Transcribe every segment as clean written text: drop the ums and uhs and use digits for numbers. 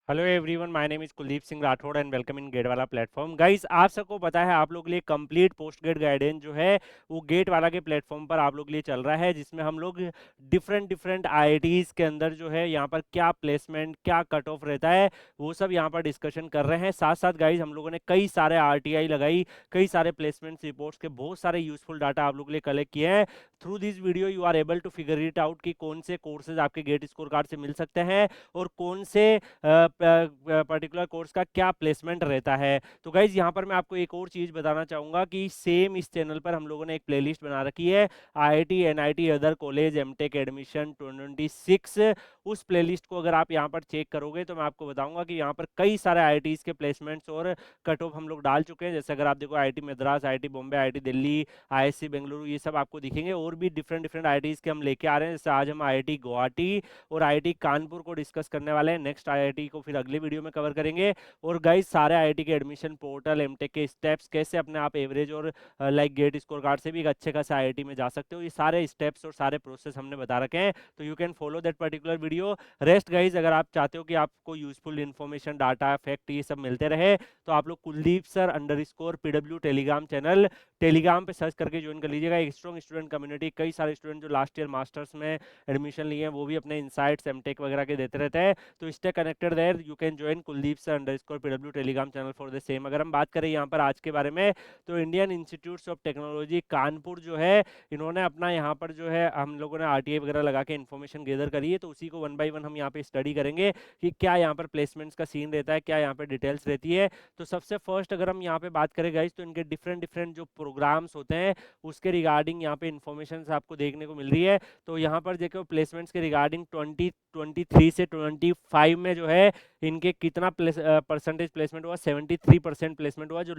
Hello everyone, my name is Kuldeep Singh Rathore and welcome in GATE वाला platform. Guys, आप सबको पता है आप लोग के लिए कंप्लीट पोस्ट गेट गाइडेंस जो है वो गेट वाला के प्लेटफॉर्म पर आप लोग के लिए चल रहा है, जिसमें हम लोग डिफरेंट डिफरेंट आईआईटीज के अंदर जो है यहाँ पर क्या प्लेसमेंट, क्या कट ऑफ रहता है, वो सब यहाँ पर डिस्कशन कर रहे हैं। साथ साथ गाइज हम लोगों ने कई सारे आरटीआई लगाई, कई सारे प्लेसमेंट रिपोर्ट्स के बहुत सारे यूजफुल डाटा आप लोग के लिए कलेक्ट किए हैं। Through this video you are able to figure it out कि कौन से कोर्सेज आपके गेट स्कोर कार्ड से मिल सकते हैं और कौन से पर्टिकुलर कोर्स का क्या प्लेसमेंट रहता है। तो गाइज यहाँ पर मैं आपको एक और चीज़ बताना चाहूँगा कि सेम इस चैनल पर हम लोगों ने एक प्लेलिस्ट बना रखी है, IIT NIT other college MTech admission 2026। उस प्लेलिस्ट को अगर आप यहाँ पर चेक करोगे तो मैं आपको बताऊंगा कि यहाँ पर कई सारे आईआईटीज के प्लेसमेंट्स और कट ऑफ हम लोग डाल चुके हैं। जैसे अगर आप देखो IIT Madras, IIT Bombay, IIT Delhi, ISC Bengaluru, ये सब आपको दिखेंगे। और भी डिफरेंट डिफरेंट आईआईटीज के हम लेके आ रहे हैं। जैसे आज हम आईआईटी गुवाहाटी और आईआईटी कानपुर को डिस्कस करने वाले हैं, नेक्स्ट आईआईटी को फिर अगले वीडियो में कवर करेंगे। और गाइस, सारे आईआईटी के एडमिशन पोर्टल, एमटेक के स्टेप्स, कैसे अपने आप एवरेज और लाइक गेट स्कोर कार्ड से भी एक अच्छे खासे आईआईटी में जा सकते हो, ये सारे स्टेप्स और सारे प्रोसेस हमने बता रखे हैं। तो you can follow that particular video. Rest guys, अगर आप चाहते हो कि आपको यूजफुल इन्फॉर्मेशन, डाटा, फैक्ट ये सब मिलते रहे, तो आप लोग Kuldeep sir underscore PW Telegram channel Telegram पे सर्च करके ज्वाइन कर लीजिएगा। एक स्ट्रॉन्ग स्टूडेंट कम्युनिटी, कई सारे स्टूडेंट जो लास्ट ईयर मास्टर्स में एडमिशन लिए हैं वो भी अपने इनसाइट्स एमटेक वगैरह के देते रहते हैं। तो stay connected there, you can join Kuldeep sir underscore PW Telegram channel for the same. अगर हम बात करें यहाँ पर आज के बारे में, तो Indian institute of technology Kanpur जो है, इन्होंने अपना यहाँ पर जो है हम लोगों ने आरटीआई वगैरह लगा के इन्फॉर्मेशन गैदर करी है। तो उसी को वन बाय वन हम यहाँ पे स्टडी करेंगे कि क्या यहाँ पर प्लेसमेंट्स का सीन रहता है, क्या यहाँ पे डिटेल्स रहती है। तो सबसे फर्स्ट अगर हम यहाँ पे बात करें गाइस, तो इनके डिफरेंट डिफरेंट जो प्रोग्राम्स होते हैं उसके रिगार्डिंग यहाँ पे इन्फॉर्मेशन आपको देखने को मिल रही है। तो यहाँ पर देखो प्लेसमेंट्स के रिगार्डिंग 2023 से 25 में जो है इनके कितना परसेंटेज प्लेसमेंट हुआ, 73% प्लेसमेंट हुआ। जो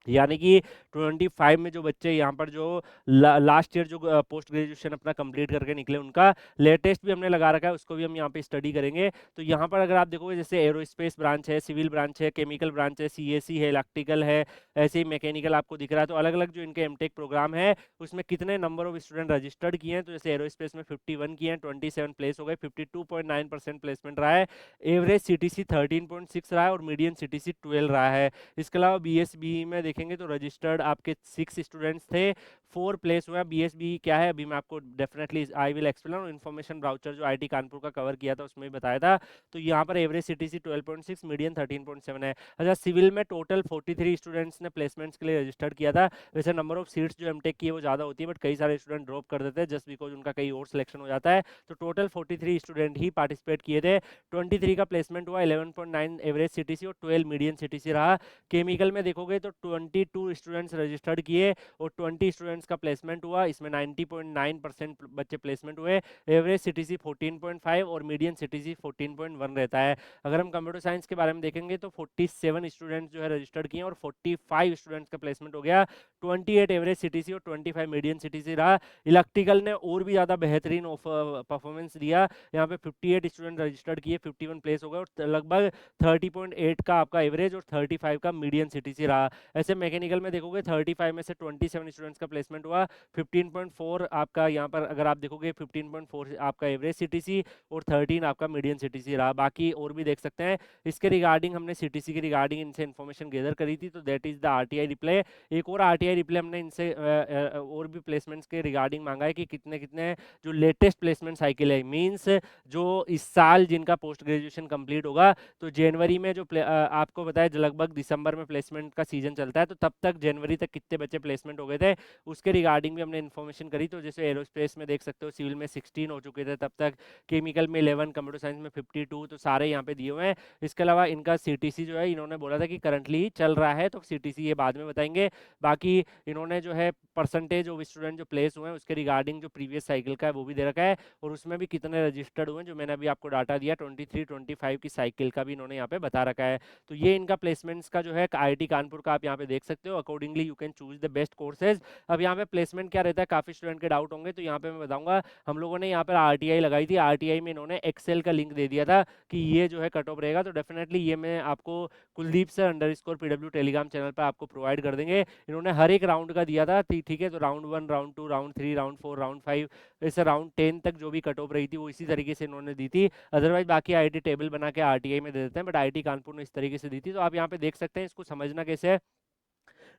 यानी कि 25 में जो बच्चे यहाँ पर जो लास्ट ईयर जो पोस्ट ग्रेजुएशन अपना कंप्लीट करके निकले, उनका लेटेस्ट भी हमने लगा रखा है, उसको भी हम यहाँ पे स्टडी करेंगे। तो यहाँ पर अगर आप देखोगे, जैसे एरोस्पेस ब्रांच है, सिविल ब्रांच है, केमिकल ब्रांच है, सीएससी है, इलेक्ट्रिकल है, ऐसे ही मैकेनिकल आपको दिख रहा है। तो अलग अलग जो इनके एमटेक प्रोग्राम है उसमें कितने नंबर ऑफ स्टूडेंट रजिस्टर्ड किए हैं, तो जैसे एरोस्पेस में 51 किए हैं, 27 प्लेस हो गए, 52.9% प्लेसमेंट रहा है। एवरेज सीटीसी 13.6 रहा है और मीडियन सीटीसी 12 रहा है। इसके अलावा बीएसबी में देखेंगे तो रजिस्टर्ड आपके 6 स्टूडेंट्स थे, 4 प्लेस हुआ। बीएसबी क्या है अभी मैं आपको definitely I will explain. Information brochure जो आईटी कानपुर का कवर किया था उसमें भी बताया था। तो यहाँ पर एवरेज सीटीसी 12.6, मीडियन 13.7 है। अच्छा, सिविल में टोटल 43 स्टूडेंट्स ने प्लेसमेंट्स के लिए रजिस्टर्ड किया था। वैसे नंबर ऑफ सीट्स जो एमटेक की है वो ज़्यादा होती है, बट कई सारे स्टूडेंट ड्रॉप कर देते हैं जस्ट बिकॉज उनका कहीं और सिलेक्शन हो जाता है। तो टोटल 43 स्टूडेंट ही पार्टिसिपेट किए थे। 23 का प्लेसमेंट हुआ, 11.9 एवरेज सीटीसी और 12 मीडियन सीटीसी रहा। केमिकल में देखोगे तो 22 स्टूडेंट्स रजिस्टर्ड किए और 20 स्टूडेंट्स का प्लेसमेंट हुआ। इसमें 90.9% बच्चे प्लेसमेंट हुए। एवरेज सीटीसी 14.5 और मीडियन सीटीसी 14.1 रहता है। अगर हम कंप्यूटर साइंस के बारे में देखेंगे तो 47 स्टूडेंट्स जो है रजिस्टर्ड किए और 45 स्टूडेंट्स का प्लेसमेंट हो गया। 28 एवरेज सीटीसी और 25 मीडियन सीटीसी रहा। इलेक्ट्रिकल ने और भी ज़्यादा बेहतरीन परफॉर्मेंस दिया। यहाँ पे 58 स्टूडेंट रजिस्टर्ड किए, 51 प्लेस हो गए और लगभग 30.8 का आपका एवरेज और 35 का मीडियन सीटीसी रहा। ऐसे मैकेनिकल में देखोगे 35 में से 27 स्टूडेंट्स का प्लेसमेंट हुआ, 15.4 आपका यहाँ पर अगर आप देखोगे 15.4 आपका एवरेज सीटीसी और 13 आपका मीडियन सीटीसी रहा। बाकी और भी देख सकते हैं। इसके रिगार्डिंग हमने सीटीसी के रिगार्डिंग इनसे इन्फॉर्मेशन गैदर करी थी, तो that is the RTI reply. एक और आरटीआई रिप्लाई हमने इनसे और भी प्लेसमेंट्स के रिगार्डिंग मांगा है कि कितने कितने जो लेटेस्ट प्लेसमेंट साइकिल है, मीन्स जो इस साल जिनका पोस्ट ग्रेजुएशन कंप्लीट होगा, तो जनवरी में जो आपको बताया लगभग दिसंबर में प्लेसमेंट का सीजन चलता है, तो तब तक जनवरी तक कितने बच्चे प्लेसमेंट हो गए थे उसके रिगार्डिंग भी हमने इन्फॉर्मेशन करी। तो जैसे एरोस्पेस में देख सकते हो, सिविल में 16 हो चुके थे तब तक, केमिकल में 11, कंप्यूटर साइंस में 52, तो सारे यहाँ पे दिए हुए हैं। इसके अलावा इनका सीटीसी जो है इन्होंने बोला था कि करंटली चल रहा है, तो सीटीसी ये बाद में बताएंगे। बाकी इन्होंने जो है परसेंटेज ऑफ स्टूडेंट जो प्लेस हुए हैं उसके रिगार्डिंग जो प्रीवियस साइकिल का है वो भी दे रखा है, और उसमें भी कितने रजिस्टर्ड हुए जो मैंने अभी आपको डाटा दिया 23 25 की साइकिल का भी इन्होंने यहाँ पे बता रखा है। तो ये इनका प्लेसमेंट्स का जो है आईआईटी कानपुर का आप यहाँ पे देख सकते हो। Accordingly you can choose the best courses. अब यहाँ पे प्लेसमेंट क्या रहता है, काफी स्टूडेंट के डाउट होंगे, तो यहाँ पे मैं बताऊंगा। हम लोगों ने यहाँ पर आरटीआई लगाई थी, आरटीआई में इन्होंने एक्सेल का लिंक दे दिया था कि ये जो है कट ऑफ रहेगा, तो डेफिनेटली ये मैं आपको Kuldeep sir underscore PW Telegram channel पर आपको प्रोवाइड कर देंगे। इन्होंने हर एक राउंड का दिया था, ठीक है, तो round 1, round 2, round 3, round 4, round 5, ऐसे राउंड 10 तक जो भी कट ऑफ रही थी वो इसी तरीके से इन्होंने दी थी। अदरवाइज बाकी आईटी टेबल बना के आरटीआई में दे देते हैं, बट आईटी कानपुर ने इस तरीके से दी थी। तो आप यहाँ पे देख सकते हैं, इसको समझना कैसे है।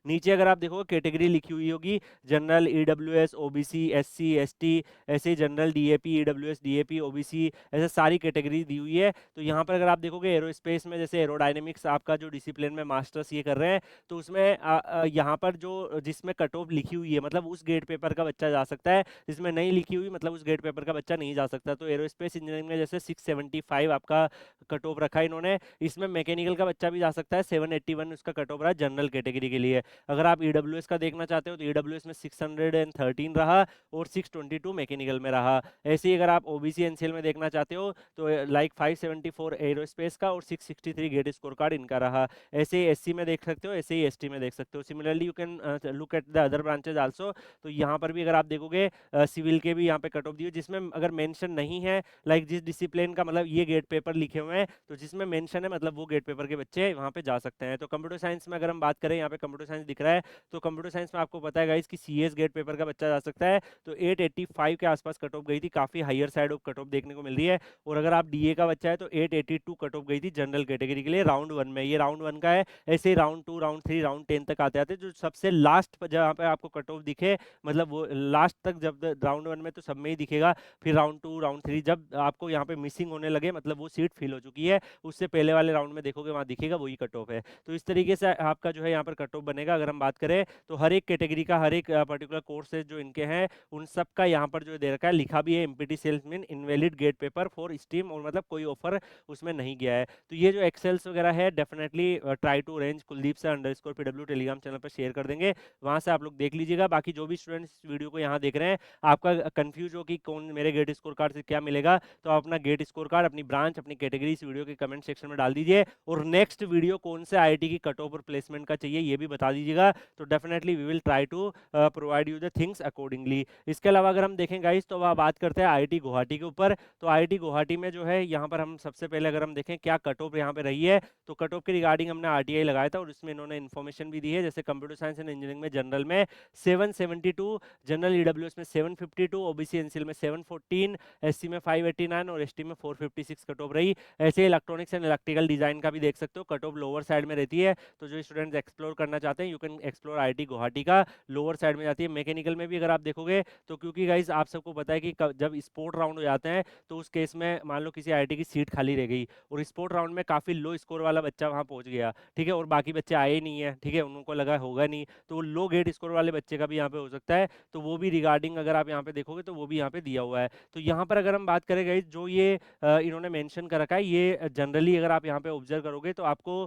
नीचे अगर आप देखोगे कैटेगरी लिखी हुई होगी, general, EWS, OBC, SC, ST, ऐसे general, DAP, EWS, DAP, OBC, ऐसे सारी कैटेगरी दी हुई है। तो यहाँ पर अगर आप देखोगे एरोस्पेस में, जैसे एरोडायनेमिक्स आपका जो डिसिप्लिन में मास्टर्स ये कर रहे हैं, तो उसमें यहाँ पर जो जिसमें कट ऑफ लिखी हुई है, मतलब उस गेट पेपर का बच्चा जा सकता है, जिसमें नहीं लिखी हुई मतलब उस गेट पेपर का बच्चा नहीं जा सकता। तो एरोस्पेस इंजीनियरिंग में जैसे 675 आपका कट ऑफ रखा है इन्होंने, इसमें मैकेनिकल का बच्चा भी जा सकता है, 781 उसका कट ऑफ रहा जनरल कैटेगरी के लिए। अगर आप ईडब्ल्यूएस का देखना चाहते हो तो ईडब्ल्यूएस में 613 रहा और 622 मैकेनिकल में रहा। ऐसे ही अगर आप ओबीसी एनसीएल में देखना चाहते हो तो लाइक 574 एरोस्पेस का और 663 गेट स्कोर कार्ड इनका रहा। ऐसे ही एससी में देख सकते हो, ऐसे ही एसटी में देख सकते हो। Similarly you can look at the other branches also. तो यहाँ पर भी अगर आप देखोगे सिविल के भी यहाँ पे कट ऑफ दिए, जिसमें अगर मेंशन नहीं है लाइक जिस डिसिप्लिन का मतलब ये गेट पेपर लिखे हुए हैं, तो जिसमें मेंशन है मतलब वो गेट पेपर के बच्चे वहाँ पे जा सकते हैं। तो कंप्यूटर साइंस में अगर हम बात करें, यहाँ पे कंप्यूटर साइंस दिख रहा है, तो कंप्यूटर साइंस में आपको पता है गाइस कि सीएस गेट पेपर का बच्चा जा सकता है। तो 885 के आसपास कट ऑफ गई थी, काफी higher side of cut off देखने को मिल रही है। और अगर आप डीए का बच्चा है तो 882 कट ऑफ गई थी जनरल कैटेगरी के लिए राउंड 1 में। ये राउंड 1 का है। ऐसे ही राउंड 2, राउंड 3, राउंड 10 तक आते आते जो सबसे लास्ट जहाँ पे आपको कट ऑफ दिखे, मतलब वो लास्ट तक, जब राउंड 1 में तो सब में ही दिखेगा, फिर राउंड 2, राउंड 3 जब आपको यहाँ पे मिसिंग होने लगे, मतलब वो सीट फिल हो चुकी है, उससे पहले वाले राउंड में देखोगे वहाँ दिखेगा वही कट ऑफ है। तो इस तरीके से आपका जो है यहाँ पर कट ऑफ बनेगा। अगर हम बात करें तो हर एक कैटेगरी का, हर एक पर्टिकुलर कोर्सेज जो इनके हैं, उन सब का यहाँ पर जो दे रखा है, लिखा भी है empty cells mean invalid GATE paper for stream, और मतलब कोई ऑफर उसमें नहीं गया है। तो ये जो एक्सेल्स वगैरह है definitely try to arrange Kuldeep sir underscore PW Telegram channel पर शेयर कर देंगे, वहां से आप लोग देख लीजिएगा। बाकी जो भी स्टूडेंट्स वीडियो को यहाँ देख रहे हैं, आपका कंफ्यूज हो कि कौन मेरे गेट स्कोर कार्ड से क्या मिलेगा, तो आप अपना गेट स्कोर कार्ड, अपनी ब्रांच, अपनी कैटेगरी इस वीडियो के कमेंट सेक्शन में डाल दीजिए। और नेक्स्ट वीडियो कौन से आईआईटी की कट ऑफ और प्लेसमेंट का चाहिए ये भी बता दीजिएगा, तो definitely we will try to provide you the things accordingly. इसके अलावा अगर हम देखें गाइस, तो वह बात करते हैं आईआईटी गुवाहाटी के ऊपर। तो आईआईटी गुवाहाटी में जो है यहाँ पर हम सबसे पहले अगर हम देखें क्या कट ऑफ यहाँ पे रही है, तो कट ऑफ के रिगार्डिंग हमने आरटीआई लगाया था और इसमें इन्होंने इन्फॉर्मेशन भी दी है। जैसे कंप्यूटर साइंस एंड इंजीनियरिंग में जनरल में 772, जनरल ईडब्ल्यूएस में 752, ओबीसी एनसीएल में 714, एससी में 589 और एसटी में 456 कट ऑफ रही। ऐसे इलेक्ट्रॉनिक्स एंड इलेक्ट्रिकल डिजाइन का भी देख सकते हो, कट ऑफ लोअर साइड में रहती है। तो जो स्टूडेंट्स एक्सप्लोर करना चाहते हैं, you can explore IIT Guwahati का, लोअर साइड में जाती है। मैकेनिकल में भी अगर आप देखोगे तो, क्योंकि गाइस आप सबको पता है कि जब स्पोर्ट राउंड हो जाते हैं, तो उस केस में मान लो किसी आईआईटी की सीट खाली रह गई और स्पोर्ट राउंड में काफी लो स्कोर वाला बच्चा वहां पहुंच गया, ठीक है, और बाकी बच्चे आए ही नहीं है, ठीक है, उनको लगा होगा नहीं, तो लो गेट स्कोर वाले बच्चे का भी यहाँ पे हो सकता है। तो वो भी रिगार्डिंग अगर आप यहाँ पे देखोगे तो वो भी यहाँ पे दिया हुआ है। तो यहाँ पर अगर हम बात करें गाइस, जो ये इन्होंने मेंशन कर रखा है, ये जनरली अगर आप यहाँ पे ऑब्जर्व करोगे तो आपको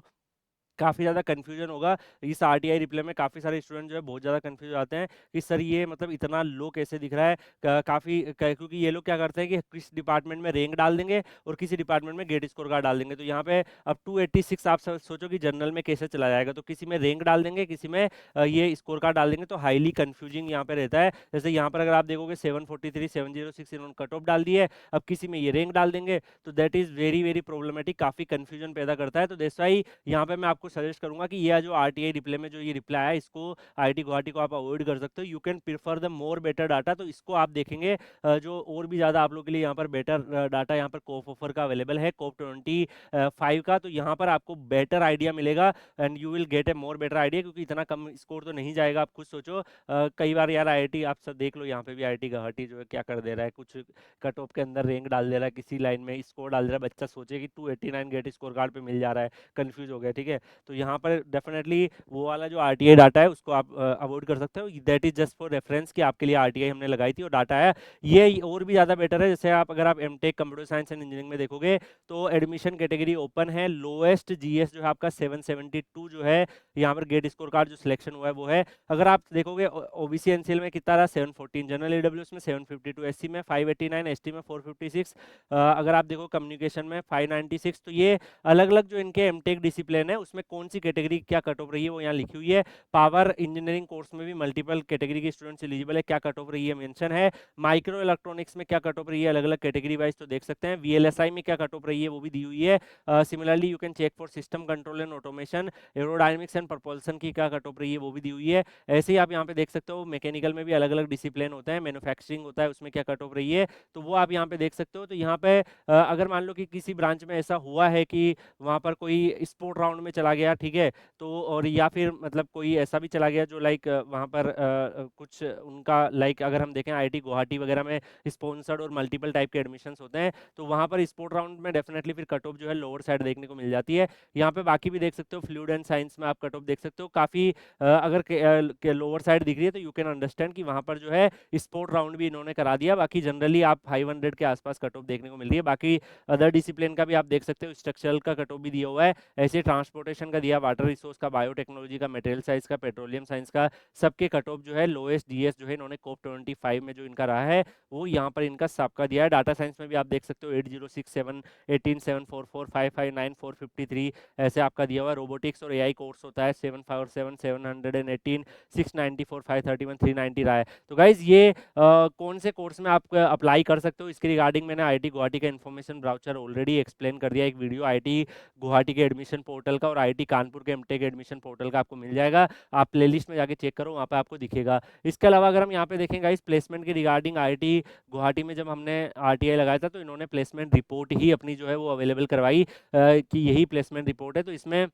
काफ़ी ज़्यादा कन्फ्यूजन होगा। इस आरटीआई रिप्लाई में काफ़ी सारे स्टूडेंट जो है बहुत ज़्यादा कन्फ्यूज आते हैं कि सर ये मतलब इतना लो कैसे दिख रहा है। क्योंकि ये लोग क्या करते हैं कि किस डिपार्टमेंट में रैंक डाल देंगे और किसी डिपार्टमेंट में गेट स्कोर कार्ड डाल देंगे। तो यहाँ पे अब 286 आप सोचो कि जनरल में कैसे चला जाएगा, तो किसी में रैंक डाल देंगे, किसी में ये स्कोर कार्ड डाल देंगे, तो हाईली कन्फ्यूजिंग यहाँ पे रहता है। जैसे यहाँ पर अगर आप देखोगे 743, 706 इन्होंने कट ऑफ डाल दी है, अब किसी में ये रैंक डाल देंगे, तो that is very very problematic, काफ़ी कन्फ्यूजन पैदा करता है। तो दैट्स व्हाई यहाँ पे मैं आपको सजेस्ट करूंगा कि ये जो आरटीआई रिप्लाई में जो ये रिप्लाई है, इसको आईआईटी गुवाहाटी को आप अवॉइड कर सकते हो। You can prefer the more better data. तो इसको आप देखेंगे जो और भी ज़्यादा आप लोग के लिए यहाँ पर बेटर डाटा यहाँ पर कोप ऑफर का अवेलेबल है, कोप 25 का। तो यहाँ पर आपको बेटर आइडिया मिलेगा and you will get A more better idea, क्योंकि इतना कम स्कोर तो नहीं जाएगा। आप खुद सोचो, कई बार यार आईआईटी आप सब देख लो, यहाँ पे भी आईआईटी गुवाहाटी जो है क्या कर दे रहा है, कुछ कट ऑफ के अंदर रैंक डाल दे रहा है, किसी लाइन में स्कोर डाल दे रहा है, बच्चा सोचे कि 289 गेट स्कोर कार्ड पे मिल जा रहा है, कंफ्यूज हो गया, ठीक है। तो यहाँ पर डेफिनेटली वो वाला जो आरटीआई डाटा है उसको आप अवॉइड कर सकते हो। That is just for reference कि आपके लिए आरटीआई हमने लगाई थी और डाटा है ये और भी ज़्यादा बेटर है। जैसे आप अगर आप MTech computer science and engineering में देखोगे तो एडमिशन कैटेगरी ओपन है, लोएस्ट जीएस जो है आपका 772 जो है यहाँ पर गेट स्कोर कार्ड जो सिलेक्शन हुआ है वो है। अगर आप देखोगे ओबीसी एनसीएल में कितना रहा, 714, जनरल ईडब्ल्यूएस में 752, एससी में 589, एसटी में 456, अगर आप देखो कम्युनिकेशन में 596। तो ये अलग अलग जो इनके एमटेक डिसिप्लिन है उसमें कौन सी कैटेगरी क्या कट ऑफ रही है वो यहाँ लिखी हुई है। पावर इंजीनियरिंग कोर्स में भी मल्टीपल कैटेगरी के स्टूडेंट्स एलिजिबल है, क्या कट ऑफ रही है मेंशन है। माइक्रो इलेक्ट्रॉनिक्स में क्या कट ऑफ रही है अलग अलग कैटेगरी वाइज तो देख सकते हैं। वीएलएसआई में क्या कट ऑफ रही है वो भी दी हुई है। Similarly you can check for system control and automation, aerodynamics and propulsion की क्या कट ऑफ रही है वो भी दी हुई है। ऐसे ही आप यहाँ पे देख सकते हो मैकेनिकल में भी अलग अलग डिसिप्लिन होता है, मैन्युफैक्चरिंग होता है उसमें क्या कट ऑफ रही है तो वो आप यहाँ पे देख सकते हो। तो यहाँ पे अगर मान लो कि किसी ब्रांच में ऐसा हुआ है कि वहाँ पर कोई स्पोर्ट राउंड में चला गया, ठीक है, तो और या फिर मतलब कोई ऐसा भी चला गया जो लाइक वहाँ पर कुछ उनका लाइक अगर हम देखें आईआईटी गुवाहाटी वगैरह में स्पॉन्सर्ड और मल्टीपल टाइप के एडमिशन्स होते हैं, तो वहाँ पर स्पोर्ट राउंड में डेफिनेटली फिर कट ऑफ जो है लोअर साइड देखने को मिल जाती है। यहाँ पे बाकी भी देख सकते हो, फ्लूइड एंड साइंस में आप कट ऑफ देख सकते हो काफ़ी अगर के लोअर साइड दिख रही है तो यू कैन अंडरस्टैंड कि वहाँ पर जो है स्पोर्ट राउंड भी इन्होंने करा दिया। बाकी जनरली आप 500 के आसपास कट ऑफ देखने को मिल रही है। बाकी अदर डिसिप्लिन का भी आप देख सकते हो, स्ट्रक्चरल का कट ऑफ भी दिया हुआ है, ऐसे ट्रांसपोर्टेशन का दिया, वाटर रिसोर्स का, बायोटेक्नोलॉजी का, मटेरियल साइंस का, पेट्रोलियम साइंस का, सबके कट ऑफ जो है लोएस्ट डीएस जो है इन्होंने कोप 25 में जो इनका रहा है वो यहाँ पर इनका सबका दिया है। डाटा साइंस में भी आप देख सकते हो 8067 18744 559 453 ऐसे आपका दिया हुआ है। रोबोटिक्स और एआई कोर्स होता है 747 718 694 531 390 रहा है। तो गाइज ये कौन से कोर्स में आप अप्लाई कर सकते हो इसके रिगार्डिंग मैंने आईआईटी गुवाहाटी का इन्फॉर्मेशन ब्राउचर ऑलरेडी एक्सप्लेन कर दिया, एक वीडियो आईआईटी गुवाहाटी के एडमिशन पोर्टल का और आईआईटी कानपुर के एमटेक एडमिशन पोर्टल का आपको मिल जाएगा, आप प्लेलिस्ट में जाके चेक करो वहाँ पे आपको दिखेगा। इसके अलावा अगर हम यहाँ पे देखेंगे इस प्लेसमेंट के रिगार्डिंग आईआईटी गुवाहाटी में जब हमने आरटीआई लगाया था तो इन्होंने प्लेसमेंट रिपोर्ट ही अपनी जो है वो अवेलेबल करवाई कि यही प्लेसमेंट रिपोर्ट है। तो इसमें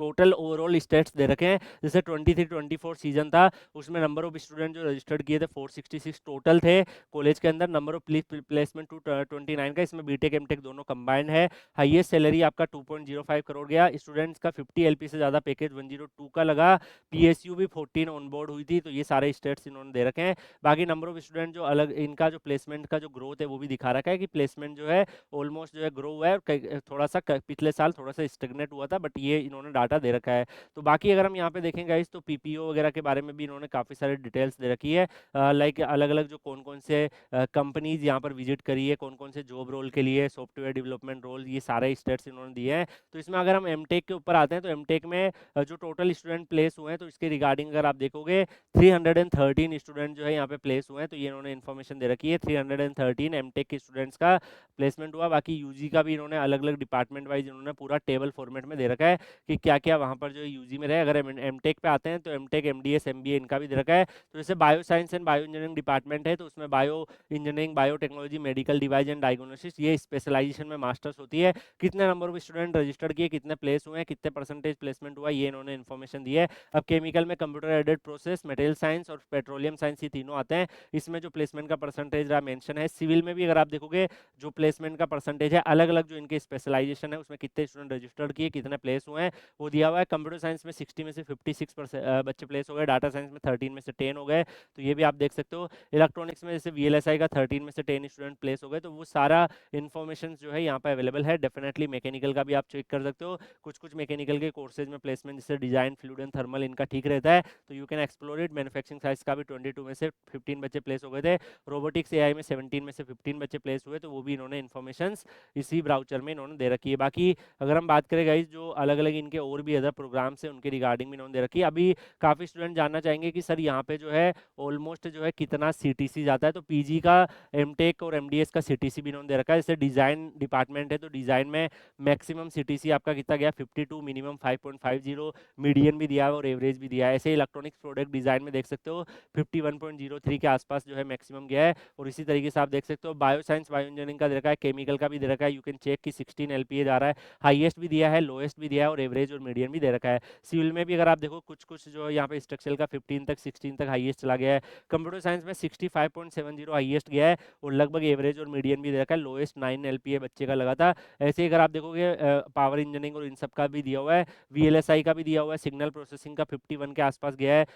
टोटल ओवरऑल स्टेट्स दे रखे हैं, जैसे 23-24 सीजन था उसमें नंबर ऑफ स्टूडेंट जो रजिस्टर्ड किए थे 466 टोटल थे कॉलेज के अंदर। नंबर ऑफ प्लेसमेंट 229 का, इसमें बीटेक एमटेक दोनों कंबाइंड है। हाईएस्ट सैलरी आपका 2.05 करोड़ गया, स्टूडेंट्स का 50 एलपी से ज़्यादा पैकेज 102 का लगा, पीएसयू भी 14 ऑन बोर्ड हुई थी। तो ये सारे स्टेट्स इन्होंने दे रखे हैं। बाकी नंबर ऑफ स्टूडेंट जो अलग इनका जो प्लेसमेंट का जो ग्रोथ है वो भी दिखा रखा है कि प्लेसमेंट जो है ऑलमोस्ट जो है ग्रो हुआ है, थोड़ा सा पिछले साल थोड़ा सा स्टेगनेट हुआ था बट ये इन्होंने डाटा दे रखा है। तो बाकी अगर हम यहाँ पे देखें गाइस तो पीपीओ वगैरह के बारे में भी इन्होंने काफ़ी सारे डिटेल्स दे रखी है, लाइक अलग अलग जो कौन कौन से कंपनीज यहाँ पर विजिट करी है, कौन कौन से जॉब रोल के लिए, सॉफ्टवेयर डेवलपमेंट रोल, ये सारे स्टेट्स इन्होंने दिए हैं। तो इसमें अगर हम एमटेक के ऊपर आते हैं तो एमटेक में जो टोटल स्टूडेंट प्लेस हुए हैं तो इसके रिगार्डिंग अगर आप देखोगे 313 स्टूडेंट जो है यहाँ पे प्लेस हुए हैं, तो ये इन्होंने इन्फॉर्मेशन दे रखी है 313 एमटेक के स्टूडेंट्स का प्लेसमेंट हुआ। बाकी यूजी का भी इन्होंने अलग अलग डिपार्टमेंट वाइज इन्होंने पूरा टेबल फॉर्मेट में दे रखा है कि क्या क्या वहाँ पर जो यूजी में रहे। अगर एमटेक पे आते हैं तो एमटेक एमडीएस एमबीए इनका भी दे रखा है। तो जैसे bio science and bio engineering department है तो उसमें bio engineering, biotechnology, medical device and diagnosis, ये स्पेशलाइजेशन में मास्टर्स होती है। कितने नंबर ऑफ स्टूडेंट रजिस्टर्ड किए, कितने प्लेस हुए हैं, कितने परसेंटेज प्लेसमेंट हुआ, ये इन्होंने इन्फॉर्मेशन दी है। अब केमिकल में computer aided process, material science और पेट्रोलियम साइंस ये तीनों आते हैं, इसमें जो प्लेसमेंट का परसेंटेज रहा मेंशन है। सिविल में भी अगर आप देखोगे जो प्लेसमेंट का परसेंटेज है अलग अलग जो इनके स्पेशलाइजेशन है उसमें कितने स्टूडेंट रजिस्टर्ड किए, कितने प्लेस हुए हैं वो दिया हुआ है। कंप्यूटर साइंस में 60 में से 56% बच्चे प्लेस हो गए, डाटा साइंस में 13 में से 10 हो गए, तो ये भी आप देख सकते हो। इलेक्ट्रॉनिक्स में जैसे वीएलएसआई का 13 में से 10 स्टूडेंट प्लेस हो गए, तो वो सारा इन्फॉर्मेशन जो है यहाँ पे अवेलेबल है। डेफिनेटली मैकेनिकल का भी आप चेक कर सकते हो, कुछ कुछ मैकेनिकल के कोर्सेज में प्लेसमेंट जैसे डिजाइन, फ्लूइड एंड थर्मल इनका ठीक रहता है, तो you can explore it. Manufacturing science का भी 22 में से 15 बच्चे प्लेस हो गए थे। रोबोटिक्स एआई में 17 में से 15 बच्चे प्लेस हुए, तो वो भी इन्होंने इन्फॉर्मेशन इसी ब्राउचर में इन्होंने दे रखी है। बाकी अगर हम बात करें गाइस जो अलग अलग इनके और भी अदर प्रोग्राम्स हैं उनके रिगार्डिंग भी इन्होंने दे रखी है। अभी काफ़ी स्टूडेंट जानना चाहेंगे कि सर यहाँ पे जो है ऑलमोस्ट जो है कितना सीटीसी जाता है, तो पीजी का, एमटेक और एमडीएस का सीटीसी भी इन्होंने दे रखा है। जैसे डिज़ाइन डिपार्टमेंट है तो डिज़ाइन में मैक्सिमम सीटीसी आपका कितना गया 52, मिनिमम 5.50, मीडियन भी दिया है और एवरेज भी दिया है। ऐसे इलेक्ट्रॉनिक्स प्रोडक्ट डिज़ाइन में देख सकते हो 51.03 के आसपास जो है मैक्सिमम गया है। और इसी तरीके से आप देख सकते हो बायो साइंस, बायो इंजीनियरिंग का दे रखा है, केमिकल का भी दे रखा है, यू कैन चेक कि 16 एलपीए जा रहा है, हाईएस्ट भी दिया है, लोएस्ट भी दिया है और एवरेज और मीडियन भी दे रखा है। सिविल में भी अगर आप देखो कुछ कुछ जो यहाँ पे स्ट्रक्चरल का 15 तक 16 तक हाईएस्ट चला गया है। कंप्यूटर साइंस में 65.70 हाईएस्ट गया है और लगभग एवरेज और मीडियन भी दे रखा है, लोएस्ट 9 एलपीए बच्चे का लगा था। ऐसे ही अगर आप देखोगे पावर इंजीनियरिंग और इन सब का भी दिया हुआ है, वीएलएसआई का भी दिया हुआ है, सिग्नल प्रोसेसिंग का 51 के आसपास गया है,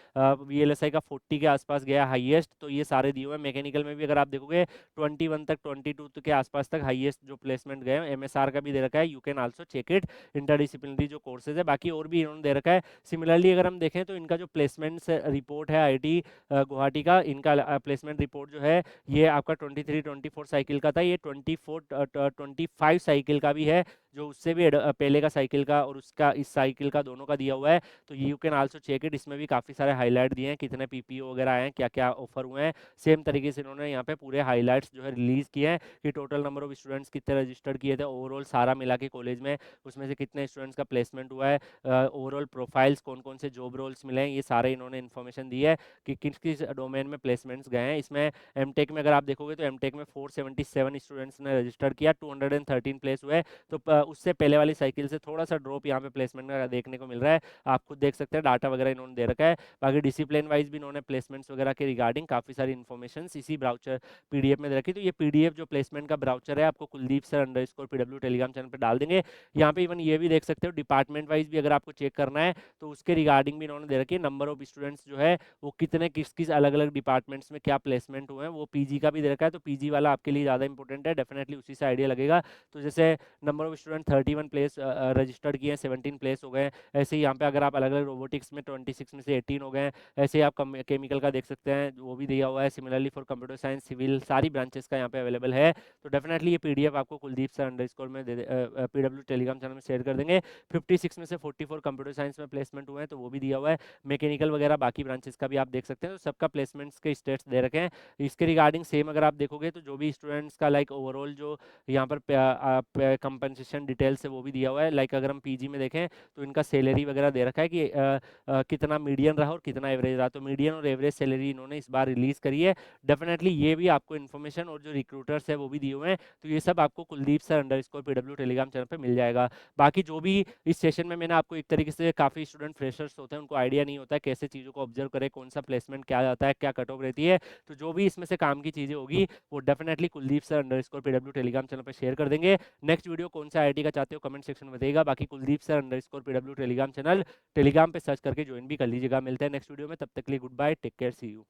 वीएलएसआई का 40 के आसपास गया है हाईएस्ट, तो ये सारे दिए हुए हैं। मैकेनिकल में भी अगर आप देखोगे 21 तक 22 के आसपास तक हाईएस्ट जो प्लेसमेंट गए, एमएसआर का भी दे रखा है, you can also check it, interdisciplinary जो कोर्सेज है। बाकी और भी इन्होंने दे रखा है। सिमिलरली अगर हम देखें तो इनका जो प्लेसमेंट रिपोर्ट है आईआईटी गुवाहाटी का, इनका प्लेसमेंट रिपोर्ट जो है ये आपका 23-24 साइकिल का था, ये 24-25 साइकिल का भी है। जो उससे भी पहले का साइकिल का और उसका इस साइकिल का दोनों का दिया हुआ है। तो you can also check it, इसमें भी काफ़ी सारे हाईलाइट दिए हैं, कितने पीपीओ वगैरह आए हैं, क्या क्या ऑफर हुए हैं। सेम तरीके से इन्होंने यहाँ पे पूरे हाईलाइट्स जो है रिलीज़ किए हैं कि टोटल नंबर ऑफ स्टूडेंट्स कितने रजिस्टर्ड किए थे ओवरऑल सारा मिला के कॉलेज में, उसमें से कितने स्टूडेंट्स का प्लेसमेंट हुआ है, ओवरऑल प्रोफाइल्स कौन कौन से जॉब रोल्स मिले हैं, ये सारे इन्होंने इन्फॉर्मेशन दी है कि किस किस डोमेन में प्लेसमेंट्स गए हैं। इसमें एमटेक में अगर आप देखोगे तो एमटेक में 477 स्टूडेंट्स ने रजिस्टर किया, 213 प्लेस हुए। तो उससे पहले वाली साइकिल से थोड़ा सा ड्रॉप यहाँ पे प्लेसमेंट का देखने को मिल रहा है। आप खुद देख सकते हैं, डाटा वगैरह इन्होंने दे रखा है। बाकी डिसिप्लिन वाइज भी इन्होंने प्लेसमेंट्स वगैरह के रिगार्डिंग काफ़ी सारी इन्फॉर्मेशन इसी ब्राउचर पीडीएफ में दे रखी। तो ये पीडीएफ जो प्लेसमेंट का ब्राउचर है आपको Kuldeep sir underscore PW Telegram channel पर डाल देंगे। यहाँ पे इवन ये भी देख सकते हो डिपार्टमेंट वाइज भी अगर आपको चेक करना है तो उसके रिगार्डिंग भी इन्होंने दे रखी है, नंबर ऑफ स्टूडेंट्स जो है वो कितने किस किस अलग अलग डिपार्टमेंट्स में क्या प्लेसमेंट हुए हैं। वो पीजी का भी दे रखा है, तो पीजी वाला आपके लिए ज़्यादा इंपॉर्टेंट है, डेफिनेटली उसी से आइडिया लगेगा। तो जैसे number of student 31 place registered किए हैं, 17 प्लेस हो गए। ऐसे ही यहाँ पे अगर आप अलग अलग रोबोटिक्स में 26 में से 18 हो गए। ऐसे ही आप केमिकल का देख सकते हैं, वो भी दिया हुआ है। Similarly for computer science, civil, सारी ब्रांचेस का यहाँ पे अवेलेबल है। तो डेफिनेटली ये पीडीएफ आपको कुलदीप सर अंडरस्कोर में पीडब्ल्यू टेलीग्राम चैनल में शेयर कर देंगे। 56 में से 44 कंप्यूटर साइंस में प्लेसमेंट हुए हैं, तो वो भी दिया हुआ है। मैकेनिकल वगैरह बाकी ब्रांचेस का भी आप देख सकते हैं, तो सबका प्लेसमेंट्स के स्टेट्स दे रखे हैं। इसके रिगार्डिंग सेम अगर आप देखोगे तो जो भी स्टूडेंट्स का लाइक ओवरऑल जो यहाँ पर कंपनसेशन डिटेल्स है वो भी दिया हुआ है। लाइक अगर हम पीजी में देखें तो इनका सैलरी वगैरह दे रखा है कि कितना मीडियन रहा और कितना एवरेज रहा। तो मीडियन और एवरेज सैलरी इन्होंने इस बार रिलीज़ करी है। डेफिनेटली ये भी आपको इन्फॉर्मेशन और जो रिक्रूटर्स है वो भी दिए हुए हैं। तो ये सब आपको Kuldeep sir underscore PW Telegram channel पर मिल जाएगा। बाकी जो भी इस सेशन में मैंने आपको एक तरीके से, काफ़ी स्टूडेंट फ्रेशर्स होते हैं, उनको आइडिया नहीं होता है कैसे चीज़ों को ऑब्जर्व करें, कौन सा प्लेसमेंट क्या आता है, क्या कट ऑफ रहती है। तो जो भी इसमें से काम की चीज़ें होगी वो definitely Kuldeep sir underscore PW Telegram channel पर शेयर कर देंगे। नेक्स्ट वीडियो कौन सा आईआईटी का चाहते हो कमेंट सेक्शन में बताइएगा। बाकी Kuldeep sir underscore PW Telegram channel Telegram पे सर्च करके ज्वाइन भी कर लीजिएगा। मिलते हैं नेक्स्ट वीडियो में, तब तक के लिए good bye, take care, see you.